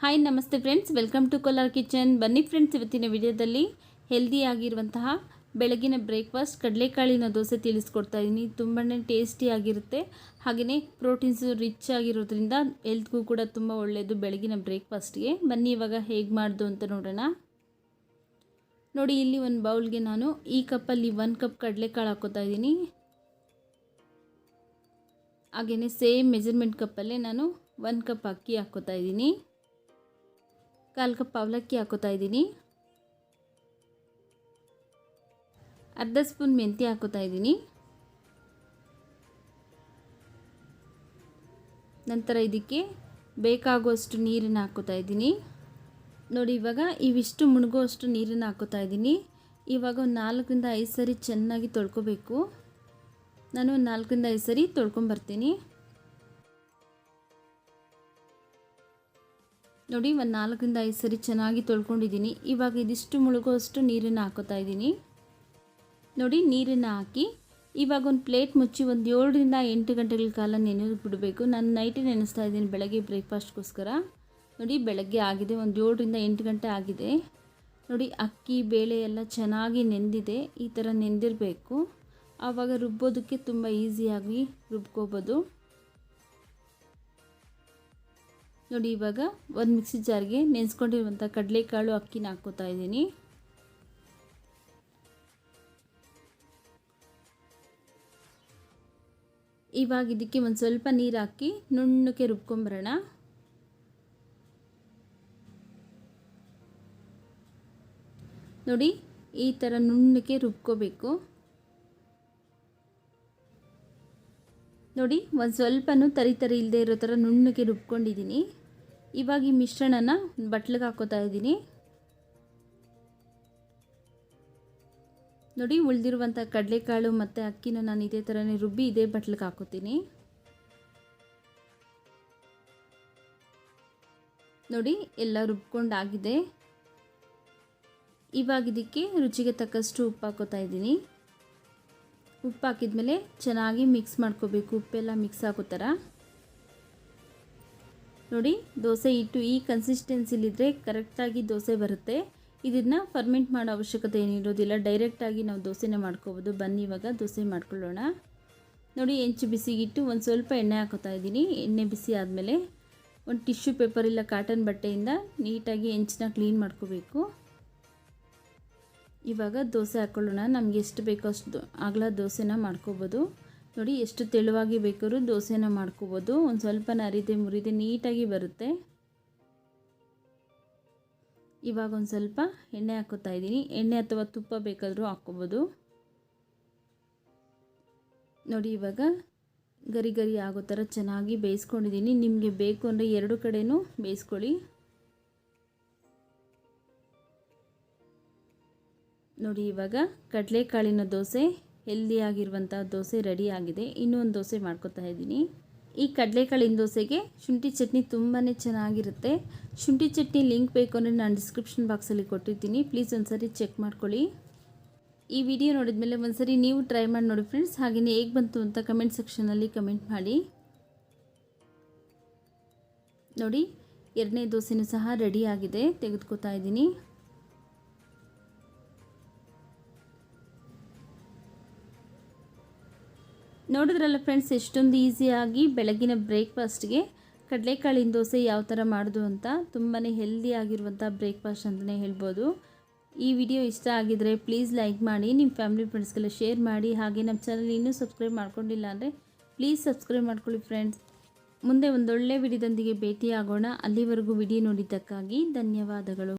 Hi ನಮಸ್ತೆ friends, welcome to Kolar kitchen. ಬನ್ನಿ friends, ಇವತ್ತಿನ ವಿಡಿಯೋದಲ್ಲಿ ಹೆಲ್ದಿಯಾಗಿರುವಂತಹ ಬೆಳಗಿನ ಬ್ರೇಕ್ಫಾಸ್ಟ್ ಕಡಲೆಕಾಳಿನ ದೋಸೆ ತಿಳಿಸ್ಕೊಡ್ತಾ ಇದ್ದೀನಿ. ತುಂಬಾ ಟೇಸ್ಟಿಯಾಗಿರುತ್ತೆ, ಹಾಗೆಯೇ ಪ್ರೋಟೀನ್ಸು ರಿಚ್ ಆಗಿರೋದ್ರಿಂದ ಹೆಲ್ತ್ಗೂ ಕೂಡ ತುಂಬ ಒಳ್ಳೆಯದು ಬೆಳಗಿನ ಬ್ರೇಕ್ಫಾಸ್ಟ್ಗೆ. ಬನ್ನಿ ಇವಾಗ ಹೇಗೆ ಮಾಡೋದು ಅಂತ ನೋಡೋಣ. ನೋಡಿ, ಇಲ್ಲಿ ಒಂದು ಬೌಲ್ಗೆ ನಾನು ಈ ಕಪ್ಪಲ್ಲಿ 1 ಕಪ್ ಕಡಲೆಕಾಳು ಹಾಕೋತಾ ಇದ್ದೀನಿ. ಹಾಗೆಯೇ ಸೇಮ್ ಮೆಜರ್ಮೆಂಟ್ ಕಪ್ಪಲ್ಲೇ ನಾನು 1 ಕಪ್ ಅಕ್ಕಿ ಹಾಕೋತಾ ಇದ್ದೀನಿ. 1/4 ಕಪ್ ಅವಲಕ್ಕಿ ಹಾಕೋತಾ ಇದ್ದೀನಿ. ಅರ್ಧ ಸ್ಪೂನ್ ಮೆಂತ್ಯ ಹಾಕೋತಾ ಇದ್ದೀನಿ. ನಂತರ ಇದಕ್ಕೆ ಬೇಕಾಗುವಷ್ಟು ನೀರನ್ನು ಹಾಕೋತಾ ಇದ್ದೀನಿ. ನೋಡಿ, ಇವಾಗ ಇವಿಷ್ಟು ಮುಳುಗುವಷ್ಟು ನೀರನ್ನು ಹಾಕೋತಾ ಇದ್ದೀನಿ. ಇವಾಗ ಒಂದು 4 ರಿಂದ 5 ಸರಿ ಚೆನ್ನಾಗಿ ತೊಳ್ಕೊಬೇಕು. ನಾನು 4 ರಿಂದ 5 ಸರಿ ತೊಳ್ಕೊಂಬರ್ತೀನಿ. ನೋಡಿ, ಒಂದು 4 ರಿಂದ 5 ಸರಿ ಚೆನ್ನಾಗಿ ತೊಳ್ಕೊಂಡಿದ್ದೀನಿ. ಇವಾಗ ಇದಿಷ್ಟು ಮುಳುಗುವಷ್ಟು ನೀರನ್ನು ಹಾಕೋತಾ ಇದ್ದೀನಿ. ನೋಡಿ, ನೀರನ್ನು ಹಾಕಿ ಇವಾಗ ಒಂದು ಪ್ಲೇಟ್ ಮುಚ್ಚಿ ಒಂದು 7 ರಿಂದ 8 ಗಂಟೆಗಳ ಕಾಲ ನೆನೆದು ಬಿಡಬೇಕು. ನಾನು ನೈಟೇ ನೆನೆಸ್ತಾ ಇದ್ದೀನಿ ಬೆಳಗ್ಗೆ ಬ್ರೇಕ್ಫಾಸ್ಟ್ಗೋಸ್ಕರ. ನೋಡಿ, ಬೆಳಗ್ಗೆ ಆಗಿದೆ, ಒಂದು 7 ರಿಂದ 8 ಗಂಟೆ ಆಗಿದೆ. ನೋಡಿ, ಅಕ್ಕಿ ಬೇಳೆ ಎಲ್ಲ ಚೆನ್ನಾಗಿ ನೆಂದಿದೆ. ಈ ಥರ ನೆಂದಿರಬೇಕು. ಆವಾಗ ರುಬ್ಬೋದಕ್ಕೆ ತುಂಬ ಈಸಿಯಾಗಿ ರುಬ್ಕೋಬೋದು. ನೋಡಿ, ಇವಾಗ ಒಂದು ಮಿಕ್ಸಿ ಜಾರ್ಗೆ ನೆನೆಸ್ಕೊಂಡಿರುವಂಥ ಕಡಲೆಕಾಳು ಅಕ್ಕಿನ ಹಾಕ್ಕೋತಾ ಇದ್ದೀನಿ. ಇವಾಗ ಇದಕ್ಕೆ ಒಂದು ಸ್ವಲ್ಪ ನೀರು ಹಾಕಿ ನುಣ್ಣಗೆ ರುಬ್ಕೊಂಬರೋಣ. ನೋಡಿ, ಈ ಥರ ನುಣ್ಣಗೆ ರುಬ್ಕೋಬೇಕು. ನೋಡಿ, ಒಂದು ಸ್ವಲ್ಪನೂ ತರಿ ಇಲ್ಲದೆ ಇರೋ ಥರ ನುಣ್ಣಗೆ ರುಬ್ಕೊಂಡಿದ್ದೀನಿ. ಇವಾಗ ಈ ಮಿಶ್ರಣನ ಬಟ್ಲಿಗೆ ಹಾಕೋತಾ ಇದ್ದೀನಿ. ನೋಡಿ, ಉಳಿದಿರುವಂಥ ಕಡಲೆಕಾಳು ಮತ್ತು ಅಕ್ಕಿನ ನಾನು ಇದೇ ಥರನೇ ರುಬ್ಬಿ ಇದೇ ಬಟ್ಲಿಗೆ ಹಾಕೋತೀನಿ. ನೋಡಿ, ಎಲ್ಲ ರುಬ್ಕೊಂಡಾಗಿದೆ. ಇವಾಗ ಇದಕ್ಕೆ ರುಚಿಗೆ ತಕ್ಕಷ್ಟು ಉಪ್ಪು ಹಾಕೋತಾ ಇದ್ದೀನಿ. ಉಪ್ಪು ಹಾಕಿದ್ಮೇಲೆ ಚೆನ್ನಾಗಿ ಮಿಕ್ಸ್ ಮಾಡ್ಕೋಬೇಕು. ಉಪ್ಪೆಲ್ಲ ಮಿಕ್ಸ್ ಆಗೋ ಥರ. ನೋಡಿ, ದೋಸೆ ಹಿಟ್ಟು ಈ ಕನ್ಸಿಸ್ಟೆನ್ಸಿಲಿದ್ದರೆ ಕರೆಕ್ಟಾಗಿ ದೋಸೆ ಬರುತ್ತೆ. ಇದನ್ನು ಫರ್ಮೆಂಟ್ ಮಾಡೋ ಅವಶ್ಯಕತೆ ಏನಿರೋದಿಲ್ಲ, ಡೈರೆಕ್ಟಾಗಿ ನಾವು ದೋಸೆನ ಮಾಡ್ಕೋಬೋದು. ಬನ್ನಿ ಇವಾಗ ದೋಸೆ ಮಾಡ್ಕೊಳ್ಳೋಣ. ನೋಡಿ, ಹೆಂಚು ಬಿಸಿಗಿಟ್ಟು ಒಂದು ಸ್ವಲ್ಪ ಎಣ್ಣೆ ಹಾಕೋತಾ ಇದ್ದೀನಿ. ಎಣ್ಣೆ ಬಿಸಿ ಆದಮೇಲೆ ಒಂದು ಟಿಶ್ಯೂ ಪೇಪರ್ ಇಲ್ಲ ಕಾಟನ್ ಬಟ್ಟೆಯಿಂದ ನೀಟಾಗಿ ಹೆಂಚನ್ನ ಕ್ಲೀನ್ ಮಾಡ್ಕೋಬೇಕು. ಇವಾಗ ದೋಸೆ ಹಾಕ್ಕೊಳ್ಳೋಣ. ನಮಗೆ ಎಷ್ಟು ಬೇಕೋ ಅಷ್ಟು ಅಗಲ ದೋಸೆನ ಮಾಡ್ಕೋಬೋದು. ನೋಡಿ, ಎಷ್ಟು ತೆಳುವಾಗಿ ಬೇಕಾದ್ರೂ ದೋಸೆನ ಮಾಡ್ಕೋಬೋದು. ಒಂದು ಸ್ವಲ್ಪ ಅರಿದೆ ಮುರಿದೆ ನೀಟಾಗಿ ಬರುತ್ತೆ. ಇವಾಗ ಒಂದು ಸ್ವಲ್ಪ ಎಣ್ಣೆ ಹಾಕೋತಾ ಇದ್ದೀನಿ. ಎಣ್ಣೆ ಅಥವಾ ತುಪ್ಪ ಬೇಕಾದರೂ ಹಾಕ್ಕೋಬೋದು. ನೋಡಿ, ಇವಾಗ ಗರಿ ಗರಿ ಆಗೋ ಥರ ಚೆನ್ನಾಗಿ ಬೇಯಿಸ್ಕೊಂಡಿದ್ದೀನಿ. ನಿಮಗೆ ಬೇಕು ಅಂದರೆ 2 ಕಡೆನೂ ಬೇಯಿಸ್ಕೊಳ್ಳಿ. ನೋಡಿ, ಇವಾಗ ಕಡಲೆಕಾಳಿನ ದೋಸೆ, ಹೆಲ್ದಿಯಾಗಿರುವಂಥ ದೋಸೆ ರೆಡಿ ಆಗಿದೆ. ಇನ್ನೂ ಒಂದು ದೋಸೆ ಮಾಡ್ಕೊತಾ ಇದ್ದೀನಿ. ಈ ಕಡಲೆಕಾಳಿನ ದೋಸೆಗೆ ಶುಂಠಿ ಚಟ್ನಿ ತುಂಬಾ ಚೆನ್ನಾಗಿರುತ್ತೆ. ಶುಂಠಿ ಚಟ್ನಿ ಲಿಂಕ್ ಬೇಕು ಅಂದರೆ ನಾನು ಡಿಸ್ಕ್ರಿಪ್ಷನ್ ಬಾಕ್ಸಲ್ಲಿ ಕೊಟ್ಟಿರ್ತೀನಿ. ಪ್ಲೀಸ್ ಒಂದ್ಸರಿ ಚೆಕ್ ಮಾಡ್ಕೊಳ್ಳಿ. ಈ ವಿಡಿಯೋ ನೋಡಿದ್ಮೇಲೆ ಒಂದ್ಸರಿ ನೀವು ಟ್ರೈ ಮಾಡಿ ನೋಡಿ ಫ್ರೆಂಡ್ಸ್. ಹಾಗೆಯೇ ಹೇಗೆ ಬಂತು ಅಂತ ಕಮೆಂಟ್ ಸೆಕ್ಷನಲ್ಲಿ ಕಮೆಂಟ್ ಮಾಡಿ. ನೋಡಿ, 2ನೇ ದೋಸೆನೂ ಸಹ ರೆಡಿ ಆಗಿದೆ. ತೆಗೆದುಕೊತಾ ಇದ್ದೀನಿ. ನೋಡಿದ್ರಲ್ಲ ಫ್ರೆಂಡ್ಸ್, ಎಷ್ಟೊಂದು ಈಸಿಯಾಗಿ ಬೆಳಗಿನ ಬ್ರೇಕ್ಫಾಸ್ಟ್ಗೆ ಕಡಲೆಕಾಳಿನ ದೋಸೆ ಯಾವ ಥರ ಮಾಡೋದು ಅಂತ. ತುಂಬಾ ಹೆಲ್ದಿ ಆಗಿರುವಂಥ ಬ್ರೇಕ್ಫಾಸ್ಟ್ ಅಂತಲೇ ಹೇಳ್ಬೋದು. ಈ ವಿಡಿಯೋ ಇಷ್ಟ ಆಗಿದರೆ ಪ್ಲೀಸ್ ಲೈಕ್ ಮಾಡಿ, ನಿಮ್ಮ ಫ್ಯಾಮಿಲಿ ಫ್ರೆಂಡ್ಸ್ಗೆಲ್ಲ ಶೇರ್ ಮಾಡಿ. ಹಾಗೆ ನಮ್ಮ ಚಾನಲ್ ಇನ್ನೂ ಸಬ್ಸ್ಕ್ರೈಬ್ ಮಾಡ್ಕೊಂಡಿಲ್ಲ ಅಂದರೆ ಪ್ಲೀಸ್ ಸಬ್ಸ್ಕ್ರೈಬ್ ಮಾಡ್ಕೊಳ್ಳಿ ಫ್ರೆಂಡ್ಸ್. ಮುಂದೆ ಒಂದೊಳ್ಳೆ ವಿಡಿಯೋದೊಂದಿಗೆ ಭೇಟಿಯಾಗೋಣ. ಅಲ್ಲಿವರೆಗೂ ವಿಡಿಯೋ ನೋಡಿದ್ದಕ್ಕಾಗಿ ಧನ್ಯವಾದಗಳು.